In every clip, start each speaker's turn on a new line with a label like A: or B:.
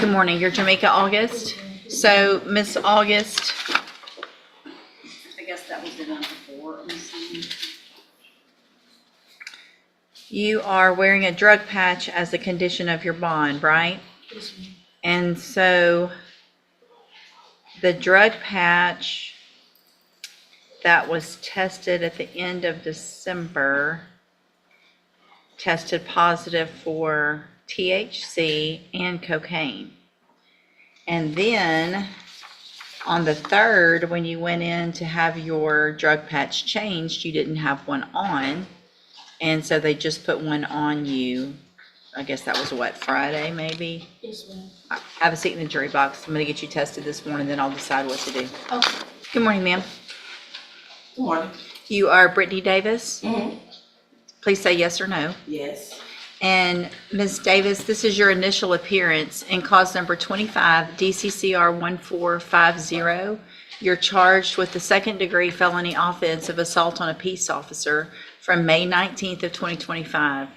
A: Good morning. You're Jamaica August. So, Miss August.
B: I guess that was the one before.
A: You are wearing a drug patch as a condition of your bond, right?
B: Yes, ma'am.
A: And so the drug patch that was tested at the end of December tested positive for THC and cocaine. And then on the 3rd, when you went in to have your drug patch changed, you didn't have one on. And so they just put one on you. I guess that was what, Friday maybe?
B: Yes, ma'am.
A: Have a seat in the jury box. I'm going to get you tested this morning, then I'll decide what to do.
B: Okay.
A: Good morning, ma'am.
C: Good morning.
A: You are Brittany Davis.
C: Mm-hmm.
A: Please say yes or no.
C: Yes.
A: And Ms. Davis, this is your initial appearance in cause number 25, DCCR 1450. You're charged with the second-degree felony offense of assault on a peace officer from May 19th of 2025.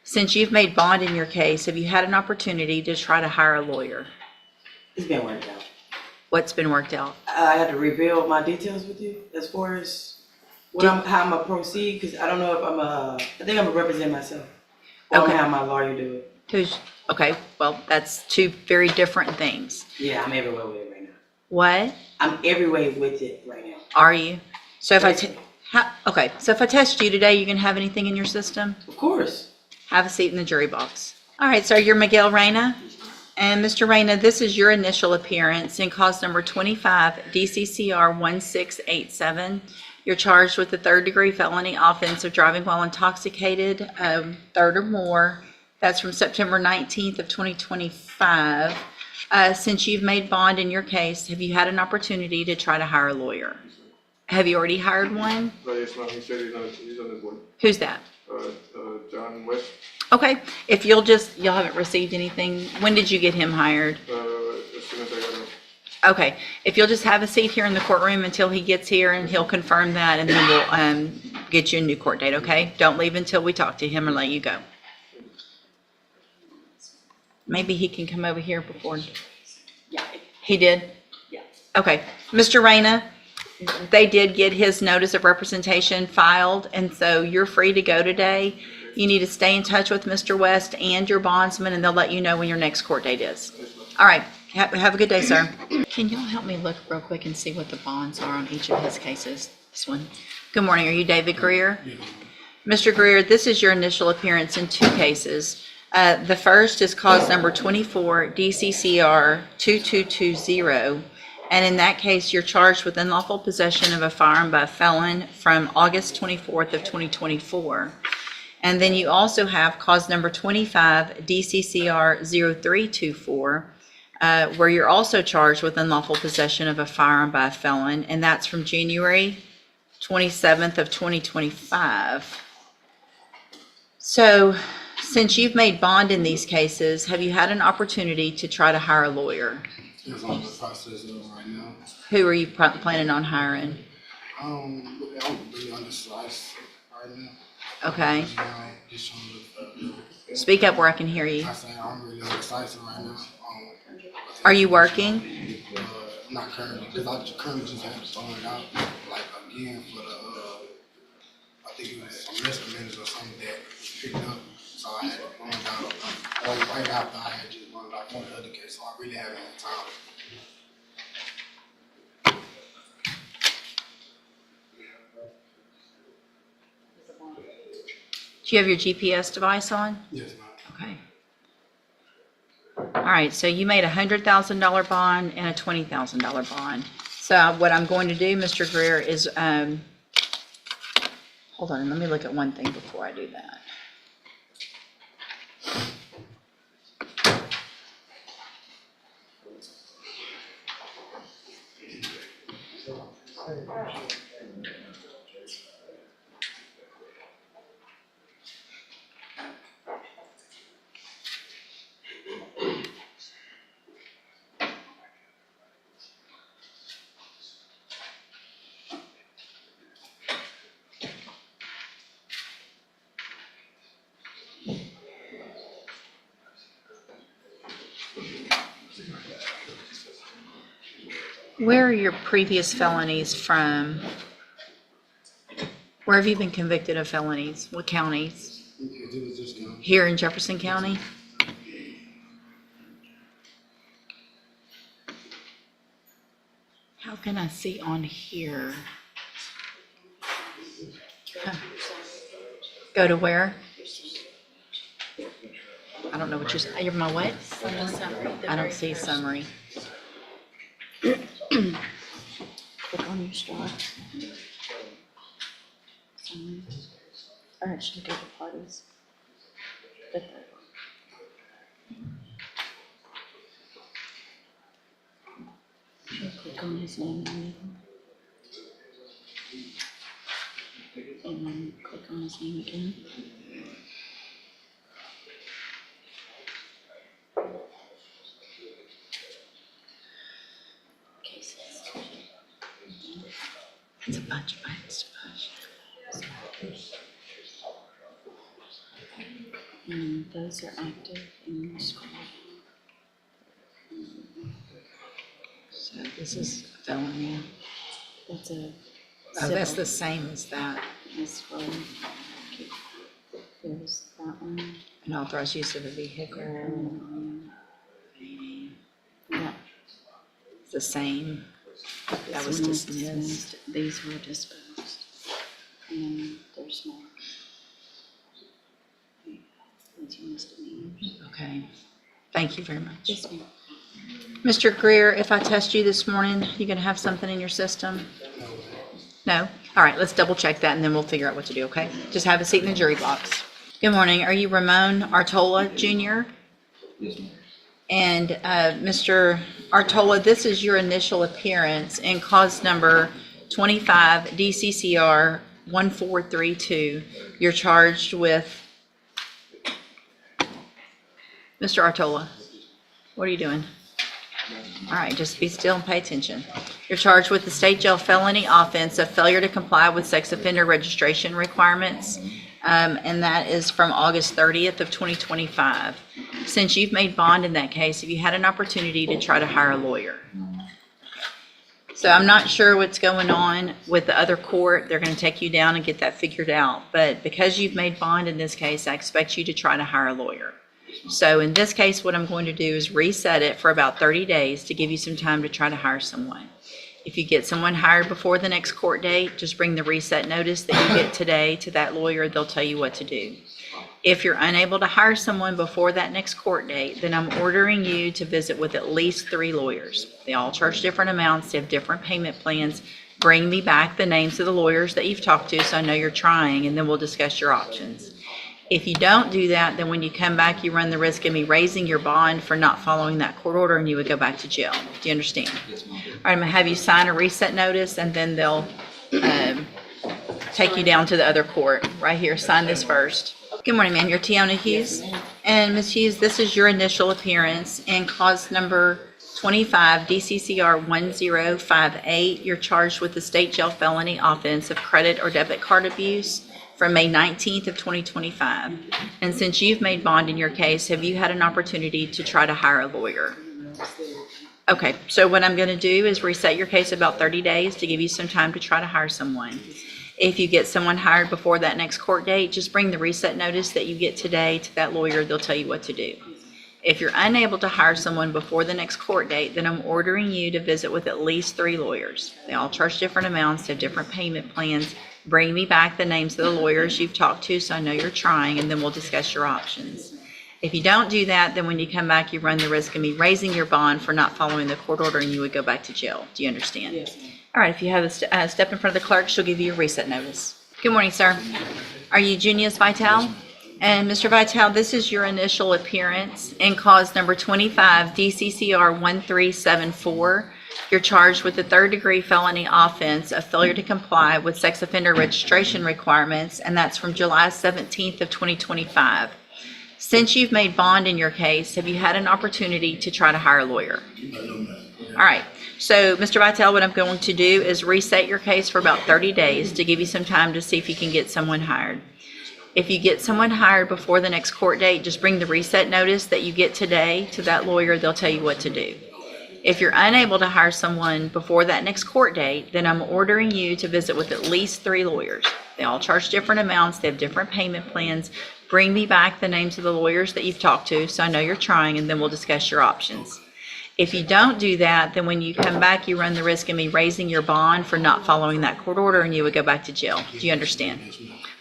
A: Since you've made bond in your case, have you had an opportunity to try to hire a lawyer?
C: It's been worked out.
A: What's been worked out?
C: I had to reveal my details with you as far as how I'm gonna proceed, because I don't know if I think I'm gonna represent myself. Or
A: Okay.
C: I'm gonna have my lawyer do it.
A: Okay, well, that's two very different things.
C: Yeah, I'm everywhere with it right now.
A: What
C: I'm everywhere with it right now.
A: are you? So if
C: Yes.
A: so if I test you today, you can have anything in your system?
C: Of course.
A: Have a seat in the jury box. All right, sir, you're Miguel Reyna. And Mr. Reyna, this is your initial appearance in cause number 25, DCCR 1687. You're charged with the third-degree felony offense of driving while intoxicated, third or more. That's from September 19th of 2025. Since you've made bond in your case, have you had an opportunity to try to hire a lawyer? Have you already hired one?
D: Yes, ma'am. He said he's on his way.
A: Who's that?
D: John West.
A: Okay, if y'all haven't received anything, when did you get him hired?
D: As soon as I got him.
A: Okay, if you'll just have a seat here in the courtroom until he gets here and he'll confirm that, and then we'll get you a new court date, okay? Don't leave until we talk to him or let you go. Maybe he can come over here before.
B: Yeah.
A: He did?
B: Yeah.
A: Okay, Mr. Reyna, they did get his notice of representation filed, and so you're free to go today. You need to stay in touch with Mr. West and your bondsman, and they'll let you know when your next court date is. All right, have a good day, sir. Can y'all help me look real quick and see what the bonds are on each of his cases? This one. Good morning, are you David Greer? Mr. Greer, this is your initial appearance in two cases. The first is cause number 24, DCCR 2220. And in that case, you're charged with unlawful possession of a firearm by a felon from August 24th of 2024. And then you also have cause number 25, DCCR 0324, where you're also charged with unlawful possession of a firearm by a felon, and that's from January 27th of 2025. So, since you've made bond in these cases, have you had an opportunity to try to hire a lawyer?
E: It's on the process of right now.
A: Who are you planning on hiring?
E: I'm really on the slice right now.
A: Okay.
E: Just on the,
A: Speak up where I can hear you.
E: I say I'm really on the slice right now.
A: Are you working?
E: Not currently, because I currently just had to throw it out, like again for the, I think it was some misdemeanors or something that picked up, so I had to throw it out. Right after I had just run out on the other case, so I really haven't had time.
A: Do you have your GPS device on?
E: Yes, ma'am.
A: Okay. All right, so you made a $100,000 bond and a $20,000 bond. So what I'm going to do, Mr. Greer, is, hold on, let me look at one thing before I do that. Where are your previous felonies from? Where have you been convicted of felonies? What counties?
E: It was just kind of,
A: Here in Jefferson County? How can I see on here? Huh. Go to where? I don't know what you're my what? I don't see summary. Click on your star. Summary. Or actually go to parties. Click on his name and then click on his name again. Cases. That's a bunch of buttons to push. And those are active and you scroll. So this is a felony. That's a. Oh, that's the same as that. This one. There's that one. Unauthorized use of a vehicle. Yeah. It's the same. That was dismissed. These were disposed. And then there's more. These are misdemeanors. Okay. Thank you very much. Yes, ma'am. Mr. Greer, if I test you this morning, you gonna have something in your system? No? All right, let's double check that and then we'll figure out what to do, okay? Just have a seat in the jury box. Good morning. Are you Ramon Artola Jr.?
F: Yes, ma'am.
A: And Mr. Artola, this is your initial appearance in cause number 25 DCCR 1432. You're charged with... Mr. Artola, what are you doing? All right, just be still and pay attention. You're charged with the state jail felony offense of failure to comply with sex offender registration requirements, and that is from August 30th of 2025. Since you've made bond in that case, have you had an opportunity to try to hire a lawyer? So I'm not sure what's going on with the other court. They're going to take you down and get that figured out. But because you've made bond in this case, I expect you to try to hire a lawyer. So in this case, what I'm going to do is reset it for about 30 days to give you some time to try to hire someone. If you get someone hired before the next court date, just bring the reset notice that you get today to that lawyer. They'll tell you what to do. If you're unable to hire someone before that next court date, then I'm ordering you to visit with at least 3 lawyers. They all charge different amounts. They have different payment plans. Bring me back the names of the lawyers that you've talked to so I know you're trying, and then we'll discuss your options. If you don't do that, then when you come back, you run the risk of me raising your bond for not following that court order, and you would go back to jail. Do you understand?
F: Yes, ma'am.
A: All right, I'm gonna have you sign a reset notice, and then they'll take you down to the other court. Right here, sign this first. Good morning, ma'am. You're Tiona Hughes. And Ms. Hughes, this is your initial appearance in cause number 25 DCCR 1058. You're charged with the state jail felony offense of credit or debit card abuse from May 19th of 2025. And since you've made bond in your case, have you had an opportunity to try to hire a lawyer? Okay, so what I'm gonna do is reset your case about 30 days to give you some time to try to hire someone. If you get someone hired before that next court date, just bring the reset notice that you get today to that lawyer. They'll tell you what to do. If you're unable to hire someone before the next court date, then I'm ordering you to visit with at least 3 lawyers. They all charge different amounts, they have different payment plans. Bring me back the names of the lawyers you've talked to so I know you're trying, and then we'll discuss your options. If you don't do that, then when you come back, you run the risk of me raising your bond for not following the court order, and you would go back to jail. Do you understand?
C: Yes, ma'am.
A: All right, if you have a step in front of the clerk, she'll give you a reset notice. Good morning, sir. Are you Junius Vital? And Mr. Vital, this is your initial appearance in cause number 25 DCCR 1374. You're charged with the 3rd-degree felony offense of failure to comply with sex offender registration requirements, and that's from July 17th of 2025. Since you've made bond in your case, have you had an opportunity to try to hire a lawyer? All right. So, Mr. Vital, what I'm going to do is reset your case for about 30 days to give you some time to see if you can get someone hired. If you get someone hired before the next court date, just bring the reset notice that you get today to that lawyer. They'll tell you what to do. If you're unable to hire someone before that next court date, then I'm ordering you to visit with at least 3 lawyers. They all charge different amounts. They have different payment plans. Bring me back the names of the lawyers that you've talked to so I know you're trying, and then we'll discuss your options. If you don't do that, then when you come back, you run the risk of me raising your bond for not following that court order, and you would go back to jail. Do you understand?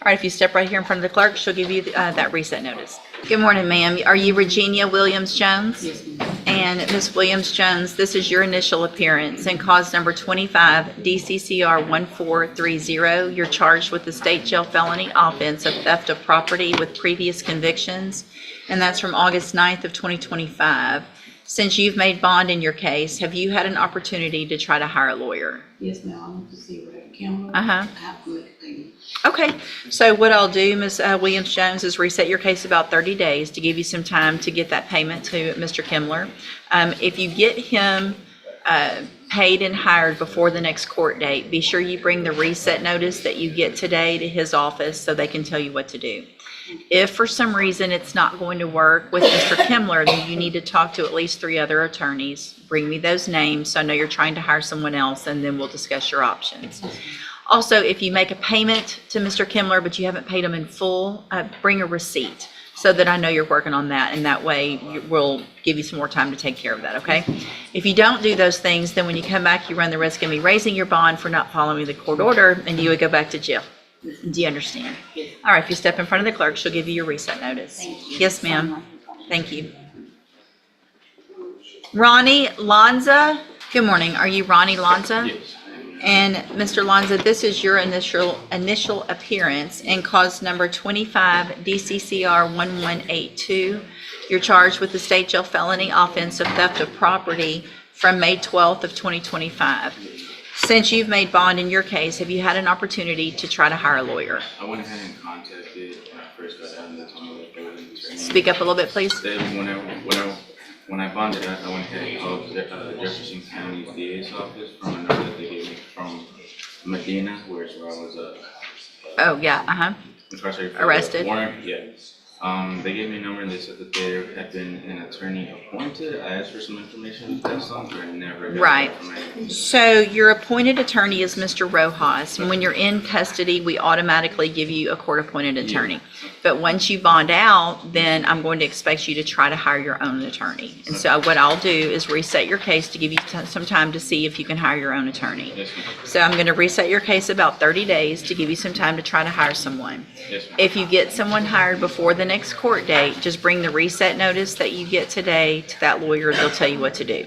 A: All right, if you step right here in front of the clerk, she'll give you that reset notice. Good morning, ma'am. Are you Regina Williams-Jones?
B: Yes, ma'am.
A: And Ms. Williams-Jones, this is your initial appearance in cause number 25 DCCR 1430. You're charged with the state jail felony offense of theft of property with previous convictions, and that's from August 9th of 2025. Since you've made bond in your case, have you had an opportunity to try to hire a lawyer?
B: Yes, ma'am. I want to see Raquel camera.
A: Uh-huh.
B: I have to make a payment.
A: Okay, so what I'll do, Ms. Williams-Jones, is reset your case about 30 days to give you some time to get that payment to Mr. Kimler. If you get him paid and hired before the next court date, be sure you bring the reset notice that you get today to his office so they can tell you what to do. If for some reason it's not going to work with Mr. Kimler, then you need to talk to at least 3 other attorneys. Bring me those names so I know you're trying to hire someone else, and then we'll discuss your options. Also, if you make a payment to Mr. Kimler but you haven't paid him in full, bring a receipt so that I know you're working on that, and that way we'll give you some more time to take care of that, okay? If you don't do those things, then when you come back, you run the risk of me raising your bond for not following the court order, and you would go back to jail. Do you understand? All right, if you step in front of the clerk, she'll give you your reset notice.
B: Thank you.
A: Yes, ma'am. Thank you. Ronnie Lanza, good morning. Are you Ronnie Lanza?
F: Yes.
A: And Mr. Lanza, this is your initial appearance in cause number 25 DCCR 1182. You're charged with the state jail felony offense of theft of property from May 12th of 2025. Since you've made bond in your case, have you had an opportunity to try to hire a lawyer?
F: I went ahead and contacted when I first got down. They told me that there was an attorney.
A: Speak up a little bit, please.
F: Then when I bonded out, I went ahead and called Jefferson County DA's office from a number that they gave me from Medina, where I was
A: Oh, yeah, uh-huh.
F: incarcerated for
A: Arrested.
F: warrant. Yeah. They gave me a number and they said that there had been an attorney appointed. I asked for some information. That's something I never got.
A: Right.
F: Information.
A: So your appointed attorney is Mr. Rojas, and when you're in custody, we automatically give you a court-appointed attorney. But once you bond out, then I'm going to expect you to try to hire your own attorney. And so what I'll do is reset your case to give you some time to see if you can hire your own attorney.
F: Yes, ma'am.
A: So I'm going to reset your case about 30 days to give you some time to try to hire someone.
F: Yes, ma'am.
A: If you get someone hired before the next court date, just bring the reset notice that you get today to that lawyer. They'll tell you what to do.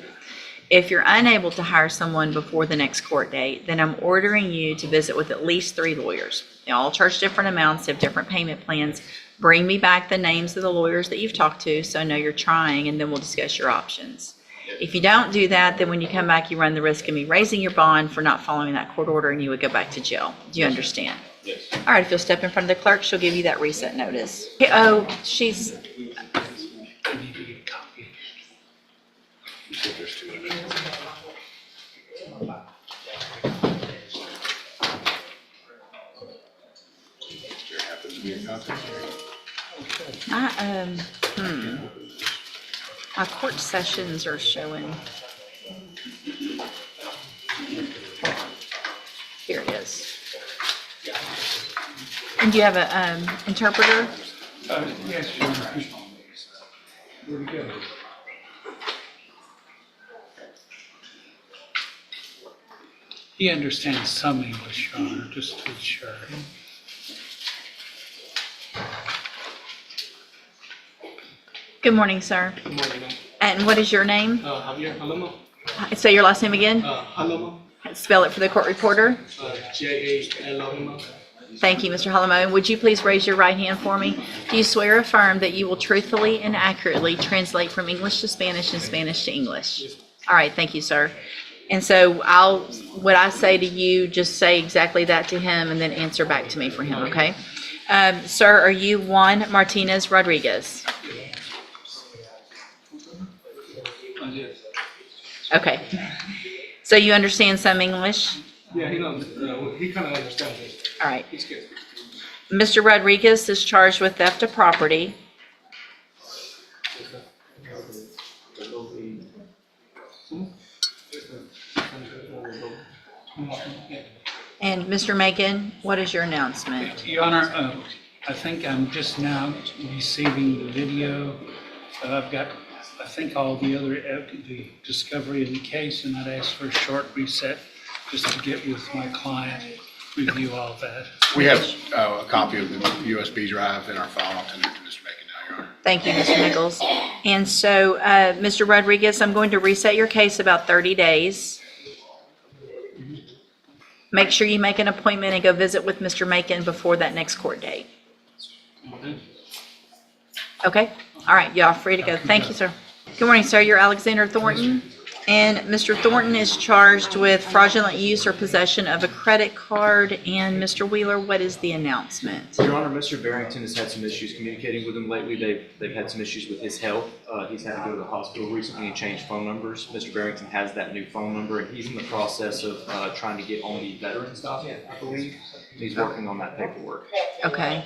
A: If you're unable to hire someone before the next court date, then I'm ordering you to visit with at least 3 lawyers. They all charge different amounts, have different payment plans. Bring me back the names of the lawyers that you've talked to so I know you're trying, and then we'll discuss your options. If you don't do that, then when you come back, you run the risk of me raising your bond for not following that court order, and you would go back to jail. Do you understand?
F: Yes.
A: All right, if you'll step in front of the clerk, she'll give you that reset notice. Oh, she's, my court sessions are showing. Here it is. And do you have an interpreter?
G: Yes, sure. Where we go? He understands some English, Your Honor, just to be sure.
A: Good morning, sir.
G: Good morning,
A: And what is your name?
G: Javier Halama.
A: Say your last name again.
G: Halama,
A: Spell it for the court reporter.
G: J-A-L-A-M-A.
A: Thank you, Mr. Halamo. Would you please raise your right hand for me? Do you swear or affirm that you will truthfully and accurately translate from English to Spanish and Spanish to English? All right, thank you, sir. And so what I say to you, just say exactly that to him and then answer back to me for him, okay? Sir, are you Juan Martinez Rodriguez?
G: Yes.
A: Okay. So you understand some English?
G: Yeah, he knows, he kind of understands it.
A: All right.
G: He's good.
A: Mr. Rodriguez is charged with theft of property. And Mr. Macon, what is your announcement?
G: Your Honor, I think I'm just now receiving the video. I've got, I think, all the other, the discovery in the case, and I'd ask for a short reset just to get with my client, review all that.
E: We have a copy of the USB drive in our file. I'll send it to Mr. Macon now, Your Honor.
A: Thank you, Mr. Nichols. And so, Mr. Rodriguez, I'm going to reset your case about 30 days. Make sure you make an appointment and go visit with Mr. Macon before that next court date. Okay? All right, y'all free to go. Thank you, sir. Good morning, sir. You're Alexander Thornton. And Mr. Thornton is charged with fraudulent use or possession of a credit card. And Mr. Wheeler, what is the announcement?
H: Your Honor, Mr. Barrington has had some issues communicating with him lately. They've had some issues with his health. He's had to go to the hospital recently and change phone numbers. Mr. Barrington has that new phone number, and he's in the process of trying to get on the veterans docket, I believe. He's working on that paperwork.
A: Okay.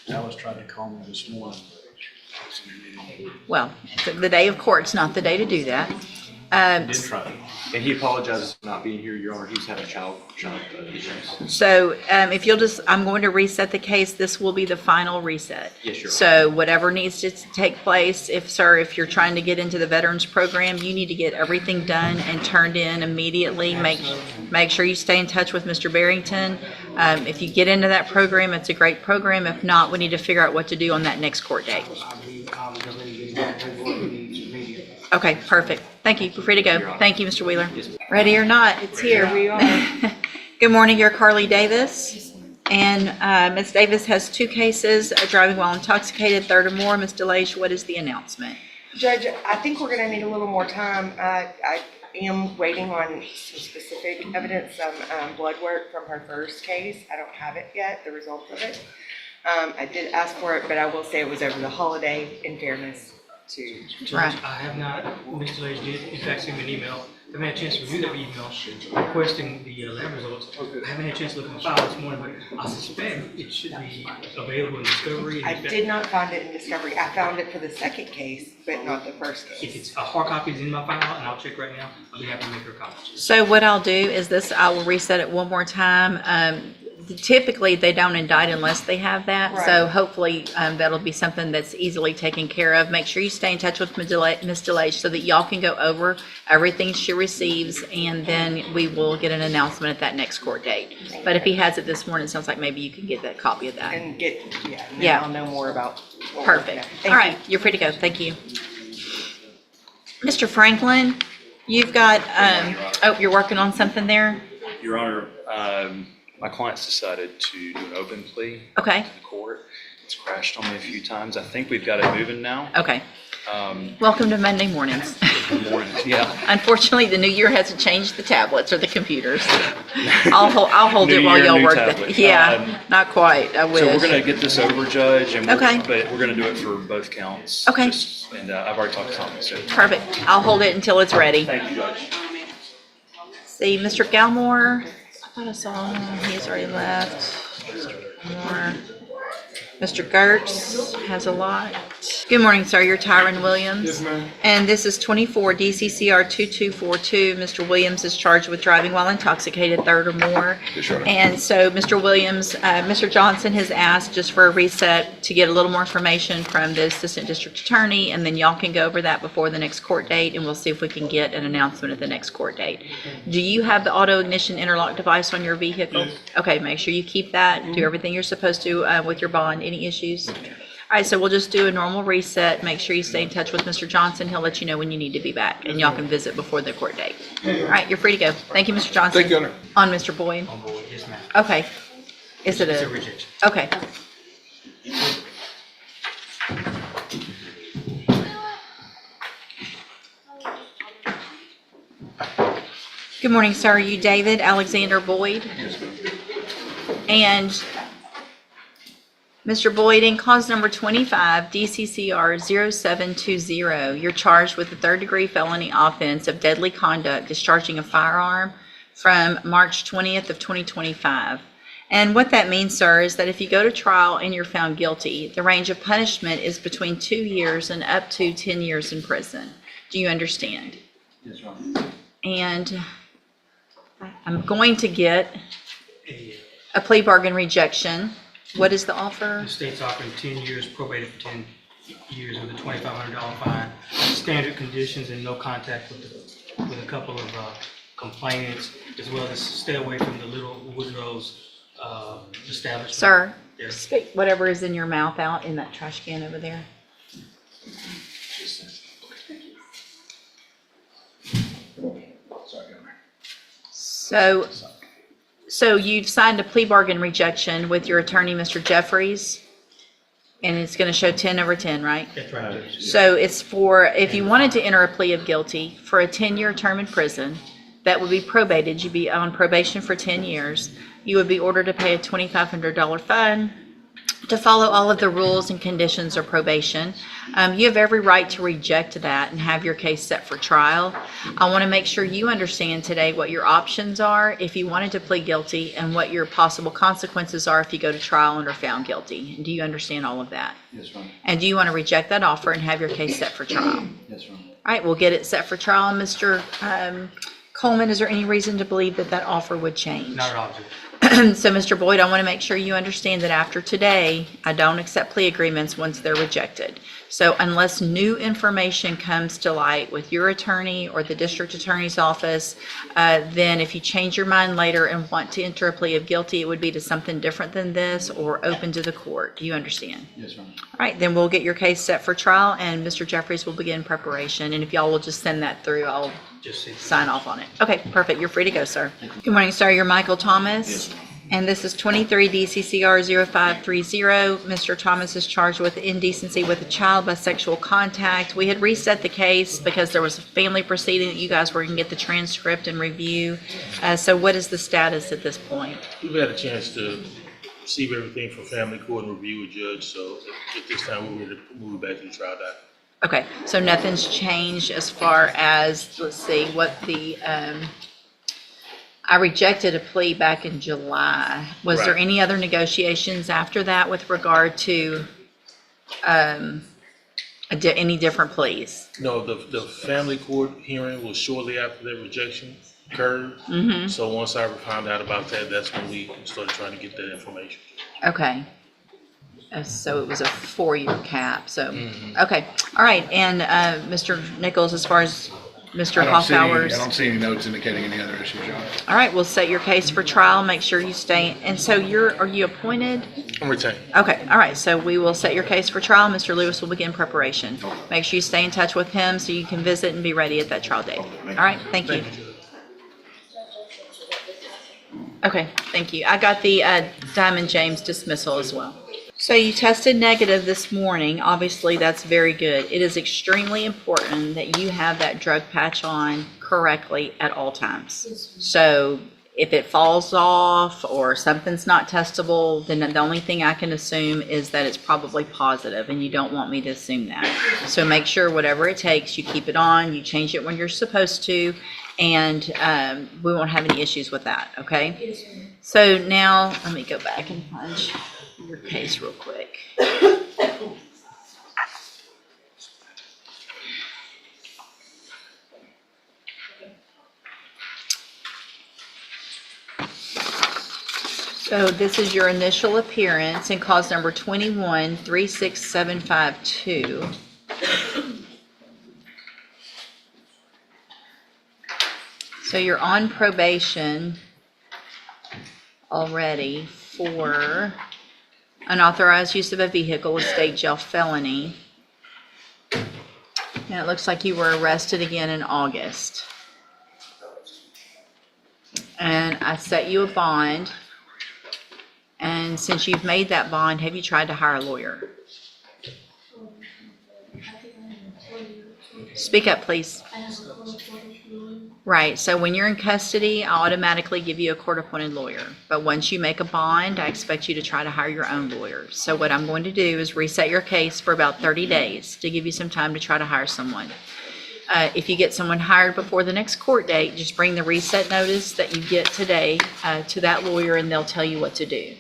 I: Alice tried to call me this morning.
A: Well, the day of court's not the day to do that.
H: Did try. And he apologizes for not being here, Your Honor. He's having child issues.
A: So if you'll just, I'm going to reset the case. This will be the final reset.
H: Yes, Your Honor.
A: So whatever needs to take place, if you're trying to get into the veterans program, you need to get everything done and turned in immediately. Make sure you stay in touch with Mr. Barrington. If you get into that program, it's a great program. If not, we need to figure out what to do on that next court date. Okay, perfect. Thank you. We're free to go. Thank you, Mr. Wheeler. Ready or not, it's here.
B: Here we are.
A: Good morning, you're Carly Davis. And Ms. Davis has two cases, driving while intoxicated, third or more. Ms. DeLage, what is the announcement?
J: Judge, I think we're gonna need a little more time. I am waiting on some specific evidence, some blood work from her first case. I don't have it yet, the results of it. I did ask for it, but I will say it was over the holiday, in fairness to.
A: Right.
K: I have not, Mr. Lage did in fact send me an email. I haven't had a chance to review that email requesting the lab results. I haven't had a chance to look at my file this morning, but I suspect it should be available in Discovery.
J: I did not find it in Discovery. I found it for the second case, but not the first
K: If
J: case.
K: it's a hard copy is in my file, and I'll check right now, I'll be happy to make her a copy.
A: So what I'll do is this, I will reset it one more time. Typically, they don't indict unless they have that. So
J: Right.
A: hopefully that'll be something that's easily taken care of. Make sure you stay in touch with Ms. DeLage so that y'all can go over everything she receives, and then we will get an announcement at that next court date. But if he has it this morning, it sounds like maybe you can get that copy of that.
J: And get, yeah, and then
A: Yeah.
J: I'll know more about. what we're looking
A: Perfect.
J: at. Thank
A: All right,
J: you.
A: you're free to go. Thank you. Mr. Franklin, you've got, oh, you're working on something there?
I: Your Honor, my client's decided to do an open plea
A: Okay,
I: to the court. It's crashed on me a few times. I think we've got it moving now.
A: okay. Welcome to Monday mornings.
I: Good morning. Yeah.
A: Unfortunately, the new year hasn't changed the tablets or the computers. I'll hold
I: New
A: it while
I: year,
A: y'all
I: new
A: work.
I: tablet.
A: Yeah, not quite. I wish.
I: So we're gonna get this over, Judge, and
A: Okay.
I: but we're gonna do it for both counts.
A: Okay.
I: And I've already talked to Tommy, so.
A: Perfect. I'll hold it until it's ready.
I: Thank you, Judge.
A: See, Mr. Galmore, I thought I saw him. He's already left. Mr. Galmore. Mr. Gertz has a lot. Good morning, sir. You're Tyron Williams.
D: Yes, ma'am.
A: And this is 24 DCCR 2242. Mr. Williams is charged with driving while intoxicated, third or more.
D: Yes, Your Honor.
A: And so, Mr. Williams, Mr. Johnson has asked just for a reset to get a little more information from the Assistant District Attorney, and then y'all can go over that before the next court date, and we'll see if we can get an announcement at the next court date. Do you have the auto ignition interlock device on your vehicle?
D: Yes.
A: Okay, make sure you keep that. Do everything you're supposed to with your bond. Any issues? All right, so we'll just do a normal reset. Make sure you stay in touch with Mr. Johnson. He'll let you know when you need to be back, and y'all can visit before the court date. All right, you're free to go. Thank you, Mr. Johnson.
D: Thank you, Your Honor.
A: On Mr. Boyd?
K: On board, yes, ma'am.
A: Okay. Is it
K: It's a
A: a,
K: rejection.
A: okay. Good morning, sir. Are you David Alexander Boyd?
D: Yes, ma'am.
A: And Mr. Boyd, in cause number 25, DCCR 0720, you're charged with the third-degree felony offense of deadly conduct, discharging a firearm from March 20th of 2025. And what that means, sir, is that if you go to trial and you're found guilty, the range of punishment is between 2 years and up to 10 years in prison. Do you understand?
K: Yes, Your Honor.
A: And I'm going to get a plea bargain rejection. What is the offer?
K: The state's offering 10 years, probated for 10 years with a $2,500 fine, standard conditions and no contact with a couple of complainants, as well as stay away from the Little Woodrow's establishment.
A: Sir,
K: Yes.
A: spit whatever is in your mouth out in that trash can over there. So you've signed a plea bargain rejection with your attorney, Mr. Jeffries, and it's going to show 10 over 10, right?
K: That's right.
A: So it's for, if you wanted to enter a plea of guilty for a 10-year term in prison, that would be probated. You'd be on probation for 10 years. You would be ordered to pay a $2,500 fine to follow all of the rules and conditions of probation. You have every right to reject that and have your case set for trial. I want to make sure you understand today what your options are if you wanted to plead guilty and what your possible consequences are if you go to trial and are found guilty. Do you understand all of that?
F: Yes, ma'am.
A: And do you want to reject that offer and have your case set for trial?
F: Yes, ma'am.
A: All right, we'll get it set for trial. Mr. Coleman, is there any reason to believe that that offer would change?
K: Not at all, Judge.
A: So, Mr. Boyd, I want to make sure you understand that after today, I don't accept plea agreements once they're rejected. So unless new information comes to light with your attorney or the district attorney's office, then if you change your mind later and want to enter a plea of guilty, it would be to something different than this or open to the court. Do you understand?
F: Yes, ma'am.
A: All right, then we'll get your case set for trial and Mr. Jeffries will begin preparation. And if y'all will just send that through, I'll
K: Just see.
A: sign off on it. Okay, perfect. You're free to go, sir. Good morning, sir. You're Michael Thomas. And this is 23 DCCR 0530. Mr. Thomas is charged with indecency with a child by sexual contact. We had reset the case because there was a family proceeding that you guys were going to get the transcript and review. So what is the status at this point?
L: We've had a chance to receive everything from family court and review with judge, so at this time we're ready to move back to the trial docket.
A: Okay, so nothing's changed as far as, let's see, what the, I rejected a plea back in July. Was there
L: Right.
A: any other negotiations after that with regard to any different pleas?
L: No, the family court hearing was shortly after that rejection occurred. So once I found out about that, that's when we started trying to get that information.
A: Okay. So it was a 4-year cap, so, okay. All right, and Mr. Nichols, as far as Mr. Hoffhour's.
M: I don't see any notes indicating any other issues, John.
A: All right, we'll set your case for trial, make sure you stay, and so are you appointed?
L: I'm retained.
A: Okay, all right, so we will set your case for trial. Mr. Lewis will begin preparation. Make sure you stay in touch with him so you can visit and be ready at that trial date. All right, thank you. Okay, thank you. I got the Diamond James dismissal as well. So you tested negative this morning. Obviously, that's very good. It is extremely important that you have that drug patch on correctly at all times. So if it falls off or something's not testable, then the only thing I can assume is that it's probably positive, and you don't want me to assume that. So make sure whatever it takes, you keep it on, you change it when you're supposed to, and we won't have any issues with that, okay? So now, let me go back and punch your case real quick. So this is your initial appearance in cause number 21-36752. So you're on probation already for unauthorized use of a vehicle, a state jail felony. And it looks like you were arrested again in August. And I set you a bond. And since you've made that bond, have you tried to hire a lawyer? Speak up, please. Right, so when you're in custody, I automatically give you a court-appointed lawyer. But once you make a bond, I expect you to try to hire your own lawyer. So what I'm going to do is reset your case for about 30 days to give you some time to try to hire someone. If you get someone hired before the next court date, just bring the reset notice that you get today to that lawyer and they'll tell you what to do.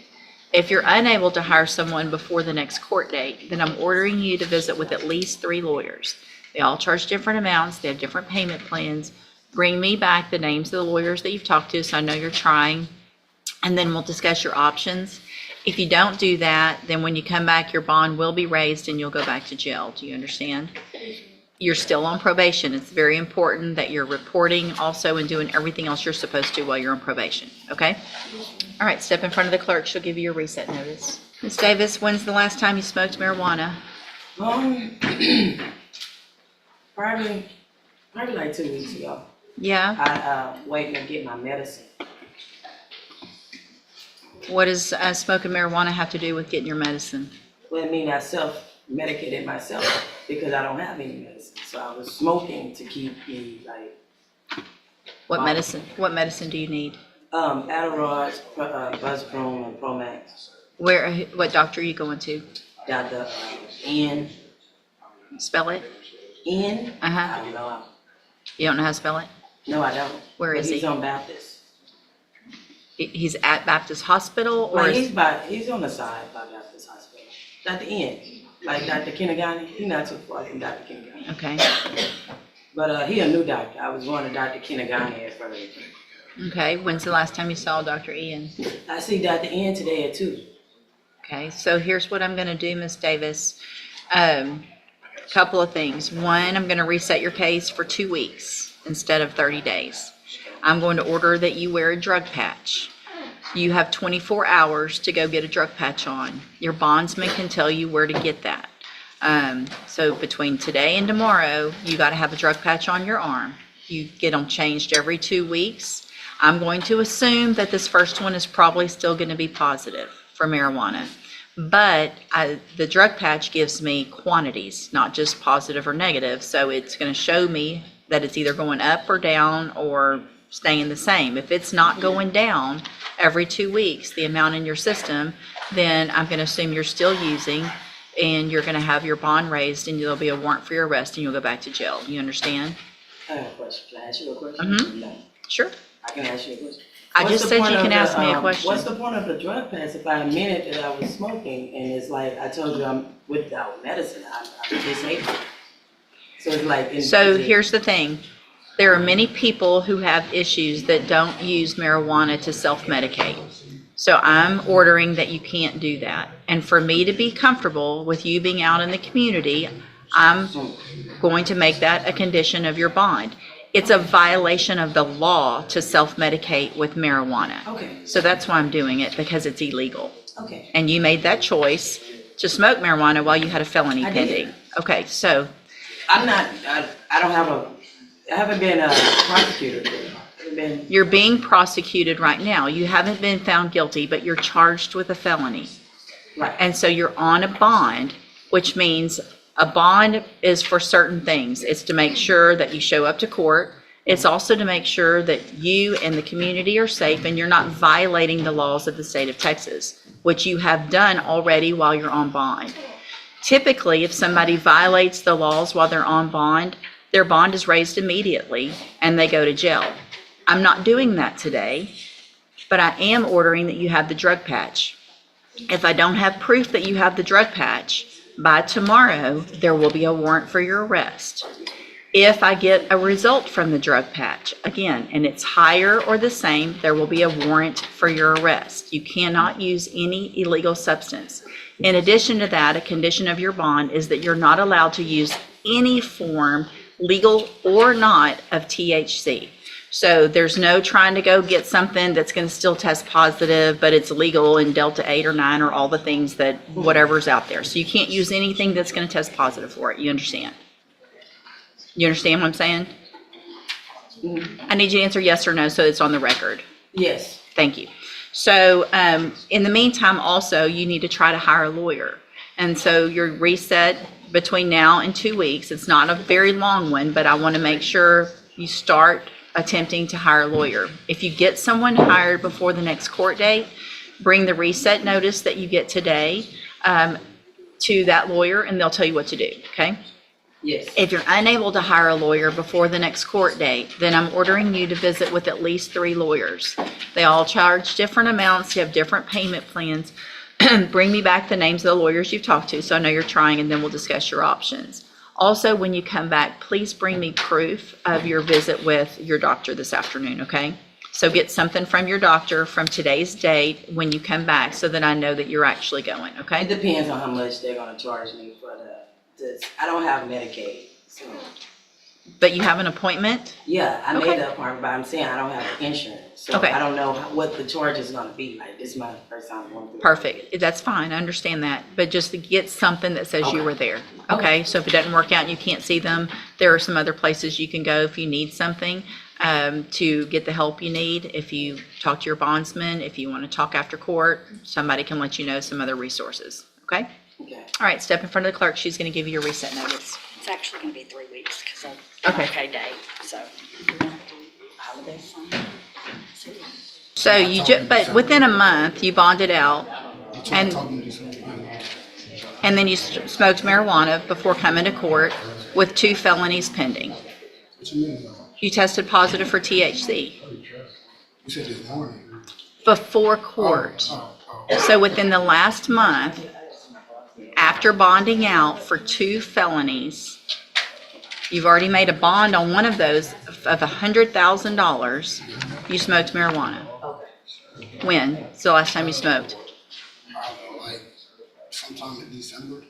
A: If you're unable to hire someone before the next court date, then I'm ordering you to visit with at least 3 lawyers. They all charge different amounts, they have different payment plans. Bring me back the names of the lawyers that you've talked to, so I know you're trying, and then we'll discuss your options. If you don't do that, then when you come back, your bond will be raised and you'll go back to jail. Do you understand? You're still on probation. It's very important that you're reporting also and doing everything else you're supposed to while you're on probation, okay? All right, step in front of the clerk. She'll give you your reset notice. Ms. Davis, when's the last time you smoked marijuana?
C: Probably like 2 weeks ago.
A: Yeah?
C: I waiting to get my medicine.
A: What does smoking marijuana have to do with getting your medicine?
C: Well, I mean, I self-medicated myself because I don't have any medicine. So I was smoking to keep me like.
A: What medicine do you need?
C: Adderall, Buzzprone, and Promax.
A: What doctor are you going to?
C: Dr. N.
A: Spell it?
C: N?
A: Uh-huh.
C: I don't know.
A: You don't know how to spell it?
C: No, I don't.
A: Where is he?
C: He's on Baptist.
A: He's at Baptist Hospital, or
C: Well, he's on the side by Baptist Hospital. Dr. N. Like Dr. Kinagani. He's not too far from Dr. Kinagani.
A: Okay.
C: But he a new doctor. I was going to Dr. Kinagani at first.
A: Okay, when's the last time you saw Dr. Ian?
C: I see Dr. N today at 2.
A: Okay, so here's what I'm gonna do, Ms. Davis. Couple of things. One, I'm gonna reset your case for 2 weeks instead of 30 days. I'm going to order that you wear a drug patch. You have 24 hours to go get a drug patch on. Your bondsman can tell you where to get that. So between today and tomorrow, you gotta have a drug patch on your arm. You get them changed every 2 weeks. I'm going to assume that this first one is probably still gonna be positive for marijuana. But the drug patch gives me quantities, not just positive or negative. So it's gonna show me that it's either going up or down or staying the same. If it's not going down every 2 weeks, the amount in your system, then I'm gonna assume you're still using, and you're gonna have your bond raised, and there'll be a warrant for your arrest, and you'll go back to jail. You understand?
C: I have a question. Can I ask you a question?
A: Mm-hmm.
C: No.
A: Sure.
C: I can ask you a question.
A: I
C: What's
A: just
C: the
A: said
C: point
A: you
C: of
A: can
C: the,
A: ask me a question.
C: What's the point of the drug pass if I admitted that I was smoking and it's like I told you I'm without medicine, I'm disabled. So it's like.
A: So here's the thing. There are many people who have issues that don't use marijuana to self-medicate. So I'm ordering that you can't do that. And for me to be comfortable with you being out in the community, I'm going to make that a condition of your bond. It's a violation of the law to self-medicate with marijuana.
C: Okay.
A: So that's why I'm doing it, because it's illegal.
C: Okay.
A: And you made that choice to smoke marijuana while you had a felony
C: I
A: pending.
C: did.
A: Okay, so
C: I'm not. I haven't been prosecuted. I haven't been.
A: you're being prosecuted right now. You haven't been found guilty, but you're charged with a felony.
C: Right.
A: And so you're on a bond, which means a bond is for certain things. It's to make sure that you show up to court. It's also to make sure that you and the community are safe and you're not violating the laws of the state of Texas, which you have done already while you're on bond. Typically, if somebody violates the laws while they're on bond, their bond is raised immediately and they go to jail. I'm not doing that today, but I am ordering that you have the drug patch. If I don't have proof that you have the drug patch, by tomorrow, there will be a warrant for your arrest. If I get a result from the drug patch, again, and it's higher or the same, there will be a warrant for your arrest. You cannot use any illegal substance. In addition to that, a condition of your bond is that you're not allowed to use any form, legal or not, of THC. So there's no trying to go get something that's going to still test positive, but it's legal in Delta 8 or 9 or all the things that whatever's out there. So you can't use anything that's going to test positive for it. You understand? You understand what I'm saying? I need you to answer yes or no so it's on the record.
C: Yes.
A: Thank you. So in the meantime, also, you need to try to hire a lawyer. And so your reset between now and 2 weeks, it's not a very long one, but I want to make sure you start attempting to hire a lawyer. If you get someone hired before the next court date, bring the reset notice that you get today to that lawyer and they'll tell you what to do, okay?
C: Yes.
A: If you're unable to hire a lawyer before the next court date, then I'm ordering you to visit with at least 3 lawyers. They all charge different amounts, you have different payment plans. Bring me back the names of the lawyers you've talked to so I know you're trying, and then we'll discuss your options. Also, when you come back, please bring me proof of your visit with your doctor this afternoon, okay? So get something from your doctor from today's date when you come back so that I know that you're actually going,
C: It
A: okay?
C: depends on how much they're gonna charge me for I don't have Medicaid, so.
A: But you have an appointment?
C: Yeah, I
A: Okay.
C: made the appointment, but I'm saying I don't have insurance, so
A: Okay.
C: I don't know what the charge is gonna be. Like, this is my first time going through it.
A: Perfect. That's fine. I understand that. But just to get something that says you
C: Okay.
A: were there. Okay? So if it doesn't work out and you can't see them, there are some other places you can go if you need something to get the help you need. If you talk to your bondsman, if you want to talk after court, somebody can let you know some other resources. Okay?
C: Okay.
A: All right. Step in front of the clerk. She's going to give you your reset notice.
B: It's actually gonna be 3 weeks, because of
A: Okay.
B: MLK Day, so.
C: Holidays?
A: So but within a month, you bonded out and then you smoked marijuana before coming to court with 2 felonies pending.
E: What you mean?
A: You tested positive for THC
E: You said this morning.
A: before court. So within the last month, after bonding out for 2 felonies, you've already made a bond on one of those of $100,000. You smoked marijuana. When? It's the last time you smoked?
E: Like sometime in December,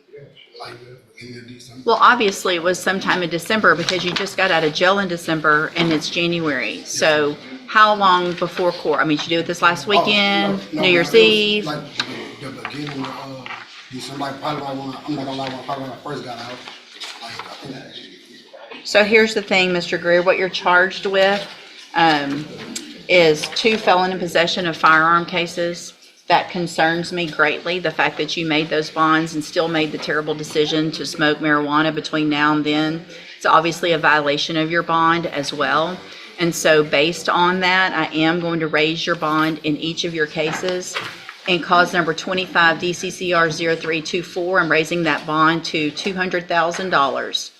E: like beginning of December.
A: Well, obviously it was sometime in December because you just got out of jail in December and it's January. So how long before court? I mean, did you do it this last weekend,
E: No,
A: New Year's
E: it was
A: Eve?
E: Like the beginning of December, like probably like I'm not gonna lie, probably when I first got out. Like I think that.
A: So here's the thing, Mr. Greer, what you're charged with is 2 felon in possession of firearm cases. That concerns me greatly, the fact that you made those bonds and still made the terrible decision to smoke marijuana between now and then. It's obviously a violation of your bond as well. And so based on that, I am going to raise your bond in each of your cases. In cause number 25 DCCR 0324, I'm raising that bond to $200,000.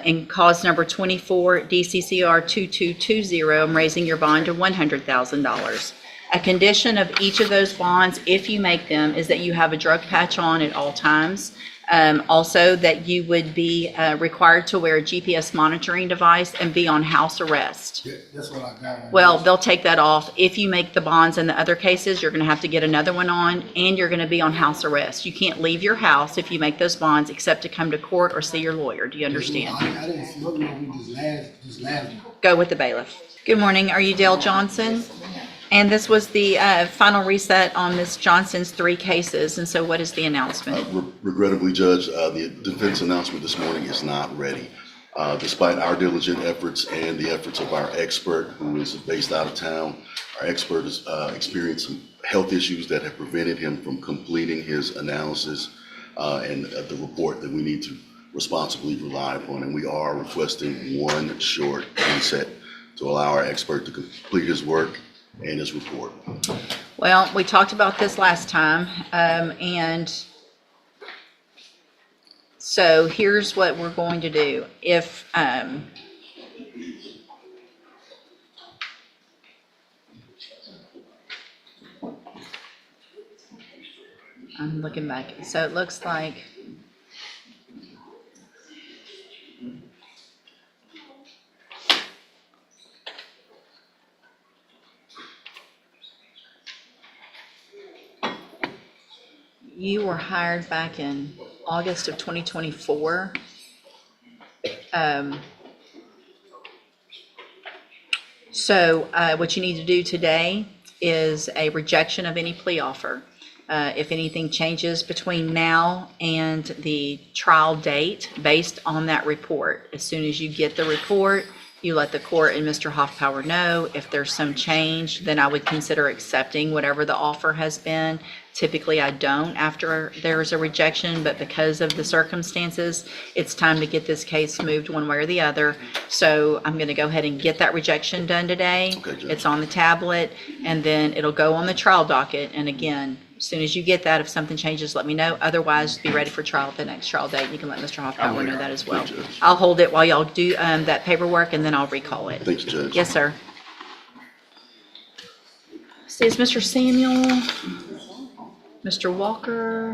A: In cause number 24 DCCR 2220, I'm raising your bond to $100,000. A condition of each of those bonds, if you make them, is that you have a drug patch on at all times. Also, that you would be required to wear a GPS monitoring device and be on house arrest.
E: Yeah, that's what I got.
A: Well, they'll take that off. If you make the bonds in the other cases, you're going to have to get another one on, and you're going to be on house arrest. You can't leave your house if you make those bonds except to come to court or see your lawyer. Do you understand?
E: I didn't smoke no weed this last one.
A: Go with the bailiff. Good morning. Are you Dale Johnson? And this was the final reset on Ms. Johnson's 3 cases. And so what is the announcement?
N: Regrettably, Judge, the defense announcement this morning is not ready. Despite our diligent efforts and the efforts of our expert, who is based out of town, our expert has experienced some health issues that have prevented him from completing his analysis and the report that we need to responsibly rely upon. And we are requesting 1 short reset to allow our expert to complete his work and his report.
A: Well, we talked about this last time, and so here's what we're going to do. If I'm looking back, so it looks like you were hired back in August of 2024. So what you need to do today is a rejection of any plea offer. If anything changes between now and the trial date based on that report, as soon as you get the report, you let the court and Mr. Hoffpower know. If there's some change, then I would consider accepting whatever the offer has been. Typically, I don't after there's a rejection, but because of the circumstances, it's time to get this case moved one way or the other. So I'm going to go ahead and get that rejection done today.
N: Okay, Judge.
A: It's on the tablet, and then it'll go on the trial docket. And again, as soon as you get that, if something changes, let me know. Otherwise, be ready for trial at the next trial date. You can let Mr. Hoffpower know that as well.
N: Thank you, Judge.
A: I'll hold it while y'all do that paperwork, and then I'll recall it.
N: Thank you, Judge.
A: Yes, sir. See, is Mr. Samuel, Mr. Walker?